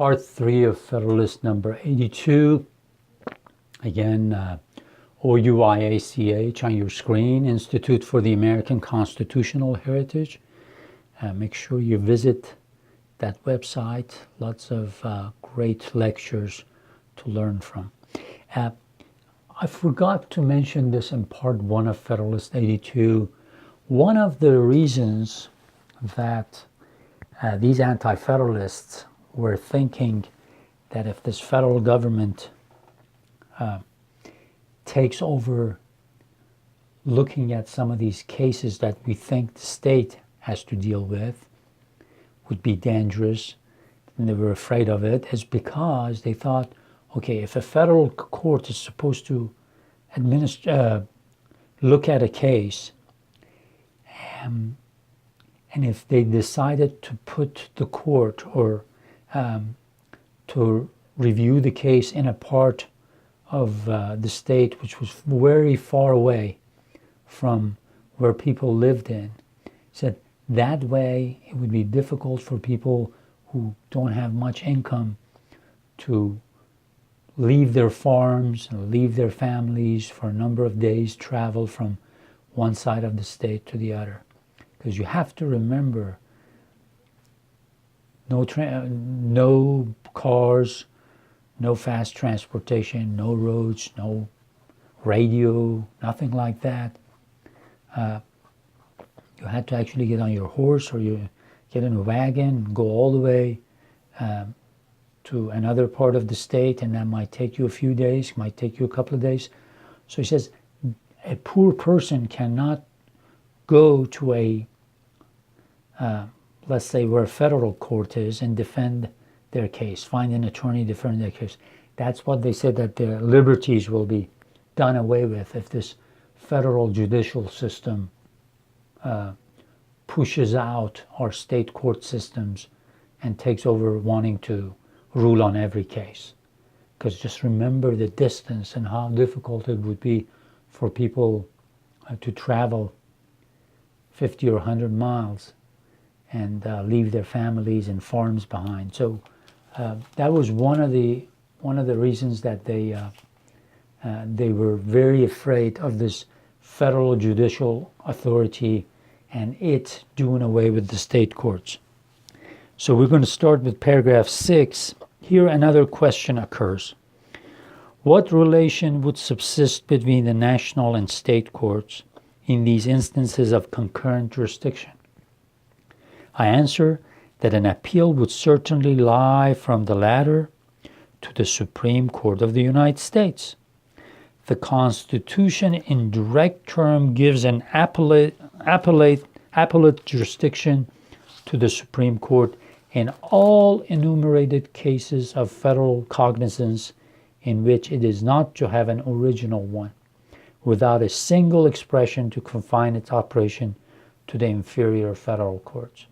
Part 3 of Federalist number 82. Again, OUIACH on your screen, Institute for the American Constitutional Heritage. Make sure you visit that website. Lots of great lectures to learn from. I forgot to mention this in part 1 of Federalist 82. One of the reasons that these anti-federalists were thinking that if this federal government takes over looking at some of these cases that we think the state has to deal with would be dangerous, and they were afraid of it, is because they thought, okay, if a federal court is supposed to look at a case, and if they decided to put the court or to review the case in a part of the state which was very far away from where people lived in, said that way it would be difficult for people who don't have much income to leave their farms and leave their families for a number of days, travel from one side of the state to the other. Because you have to remember, no cars, no fast transportation, no roads, no radio, nothing like that. You had to actually get on your horse, or you get in a wagon and go all the way to another part of the state, and that might take you a few days, might take you a couple of days. So he says a poor person cannot go to a let's say where a federal court is, and defend their case, find an attorney to defend their case. That's what they said, that their liberties will be done away with if this federal judicial system pushes out our state court systems and takes over wanting to rule on every case. Because just remember the distance and how difficult it would be for people to travel 50 or 100 miles and leave their families and farms behind. So that was one of the reasons that they were very afraid of this federal judicial authority and it doing away with the state courts. So we're going to start with paragraph 6. Here another question occurs. What relation would subsist between the national and state courts in these instances of concurrent jurisdiction? I answer that an appeal would certainly lie from the latter to the Supreme Court of the United States. The Constitution in direct term gives an appellate jurisdiction to the Supreme Court in all enumerated cases of federal cognizance in which it is not to have an original one, without a single expression to confine its operation to the inferior federal courts.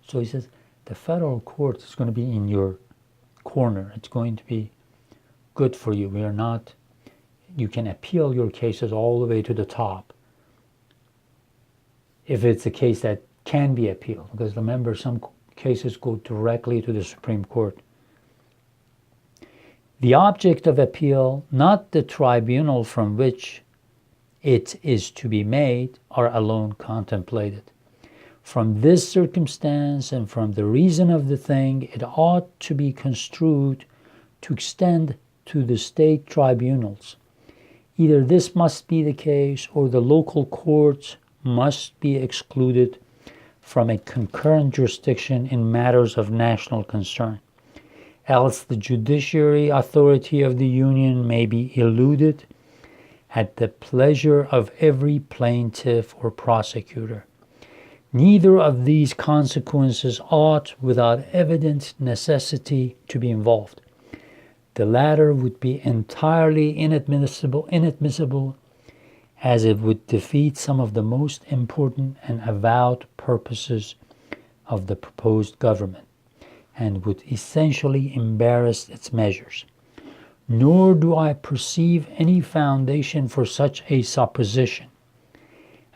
So he says the federal court is going to be in your corner. It's going to be good for you. You can appeal your cases all the way to the top if it's a case that can be appealed. Because remember, some cases go directly to the Supreme Court. The object of appeal, not the tribunal from which it is to be made, are alone contemplated. From this circumstance and from the reason of the thing, it ought to be construed to extend to the state tribunals. Either this must be the case, or the local courts must be excluded from a concurrent jurisdiction in matters of national concern. Else the judiciary authority of the Union may be eluded at the pleasure of every plaintiff or prosecutor. Neither of these consequences ought, without evident necessity, to be involved. The latter would be entirely inadmissible, as it would defeat some of the most important and avowed purposes of the proposed government, and would essentially embarrass its measures. Nor do I perceive any foundation for such a supposition.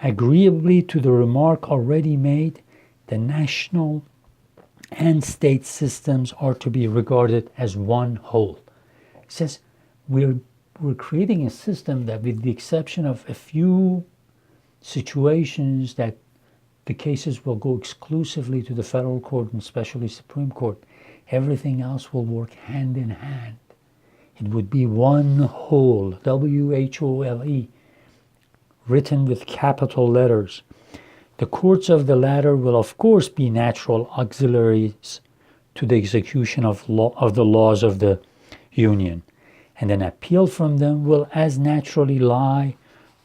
Agreeably to the remark already made, the national and state systems are to be regarded as one whole. It says we're creating a system that, with the exception of a few situations that the cases will go exclusively to the federal court and especially Supreme Court, everything else will work hand in hand. It would be one whole, W-H-O-L-E, written with capital letters. The courts of the latter will, of course, be natural auxiliaries to the execution of the laws of the Union, and an appeal from them will as naturally lie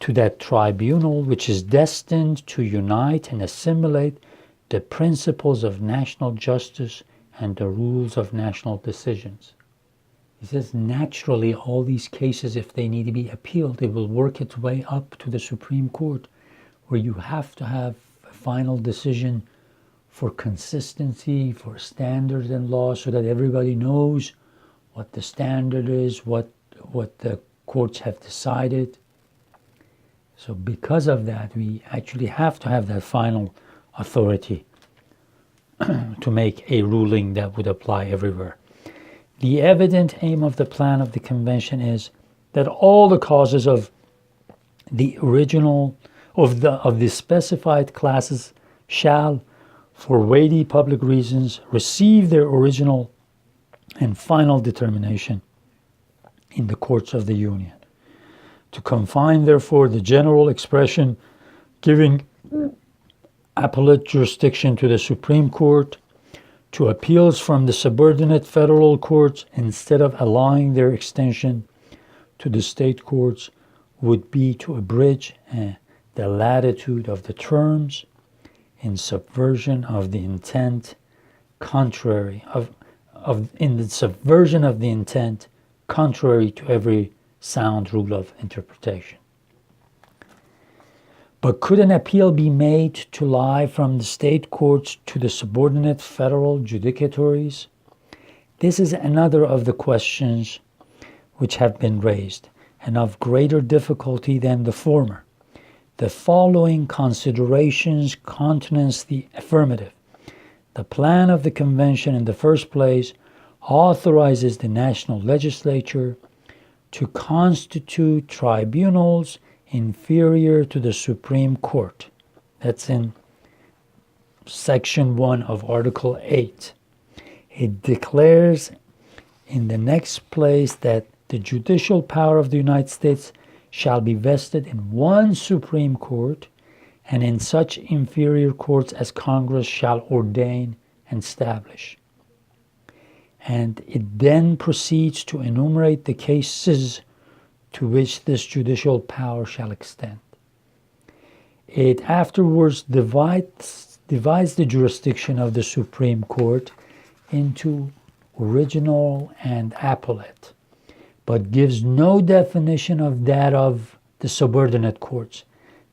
to that tribunal which is destined to unite and assimilate the principles of national justice and the rules of national decisions. He says naturally all these cases, if they need to be appealed, it will work its way up to the Supreme Court, where you have to have a final decision for consistency, for standards and law, so that everybody knows what the standard is, what the courts have decided. So because of that, we actually have to have that final authority to make a ruling that would apply everywhere. The evident aim of the plan of the convention is that all the causes of the original of the specified classes shall, for weighty public reasons, receive their original and final determination in the courts of the Union. To confine, therefore, the general expression giving appellate jurisdiction to the Supreme Court to appeals from the subordinate federal courts instead of allowing their extension to the state courts would be to abridge the latitude of the terms in subversion of the intent contrary contrary to every sound rule of interpretation. But could an appeal be made to lie from the state courts to the subordinate federal judicatories? This is another of the questions which have been raised, and of greater difficulty than the former. The following considerations countenance the affirmative. The plan of the convention, in the first place, authorizes the national legislature to constitute tribunals inferior to the Supreme Court. That's in Section 1 of Article 8. It declares in the next place that the judicial power of the United States shall be vested in one Supreme Court and in such inferior courts as Congress shall ordain and establish. And it then proceeds to enumerate the cases to which this judicial power shall extend. It afterwards divides the jurisdiction of the Supreme Court into original and appellate, but gives no definition of that of the subordinate courts.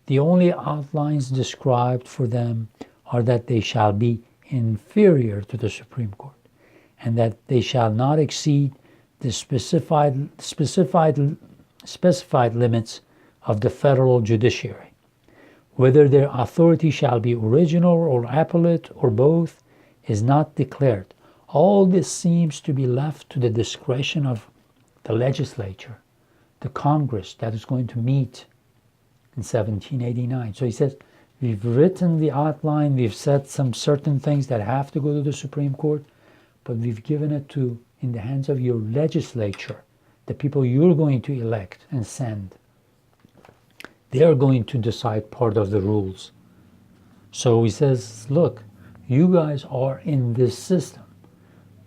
The only outlines described for them are that they shall be inferior to the Supreme Court, and that they shall not exceed the specified limits of the federal judiciary. Whether their authority shall be original or appellate or both is not declared. All this seems to be left to the discretion of the legislature, the Congress that is going to meet in 1789. So he says, we've written the outline, we've said some certain things that have to go to the Supreme Court, but we've given it in the hands of your legislature, the people you're going to elect and send. They're going to decide part of the rules. So he says, look, you guys are in this system.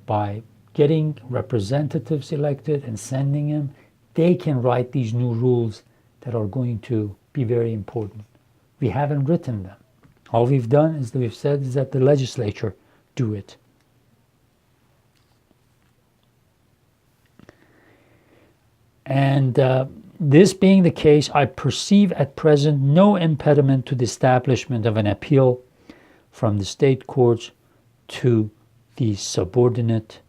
By getting representatives elected and sending them, they can write these new rules that are going to be very important. We haven't written them. All we've done is that we've said is that the legislature do it. And this being the case, I perceive at present no impediment to the establishment of an appeal from the state courts to the subordinate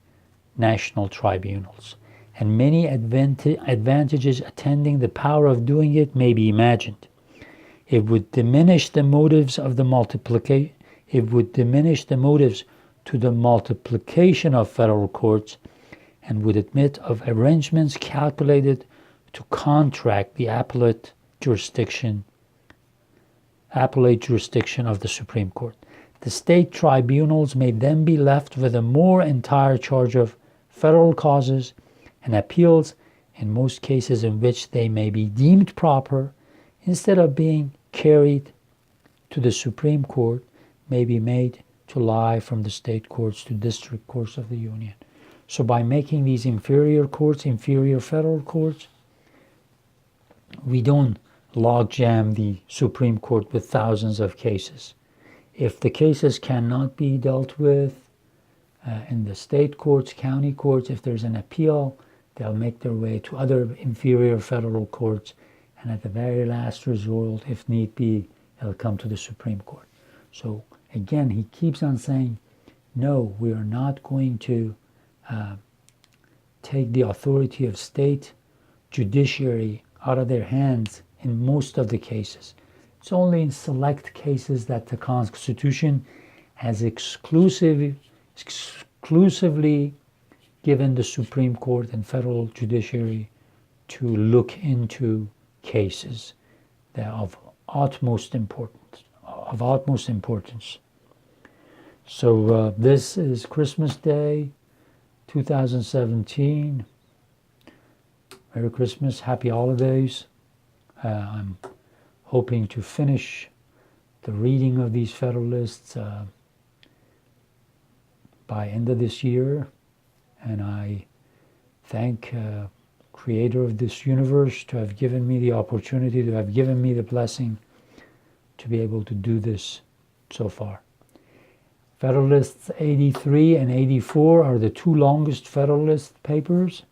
national tribunals. And many advantages attending the power of doing it may be imagined. It would diminish the motives of the multiplication. It would diminish the motives to the multiplication of federal courts and would admit of arrangements calculated to contract the appellate jurisdiction of the Supreme Court. The state tribunals may then be left with a more entire charge of federal causes, and appeals in most cases in which they may be deemed proper, instead of being carried to the Supreme Court, may be made to lie from the state courts to district courts of the Union. So by making these inferior courts inferior federal courts, we don't logjam the Supreme Court with thousands of cases. If the cases cannot be dealt with in the state courts, county courts, if there's an appeal, they'll make their way to other inferior federal courts, and at the very last resort, if need be, it'll come to the Supreme Court. So again, he keeps on saying, no, we are not going to take the authority of state judiciary out of their hands in most of the cases. It's only in select cases that the Constitution has exclusively given the Supreme Court and federal judiciary to look into cases that are of utmost importance. So this is Christmas Day, 2017. Merry Christmas, Happy Holidays. I'm hoping to finish the reading of these Federalists by end of this year, and I thank Creator of this universe to have given me the opportunity, to have given me the blessing to be able to do this so far. Federalists 83 and 84 are the two longest Federalist Papers,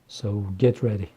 so get ready.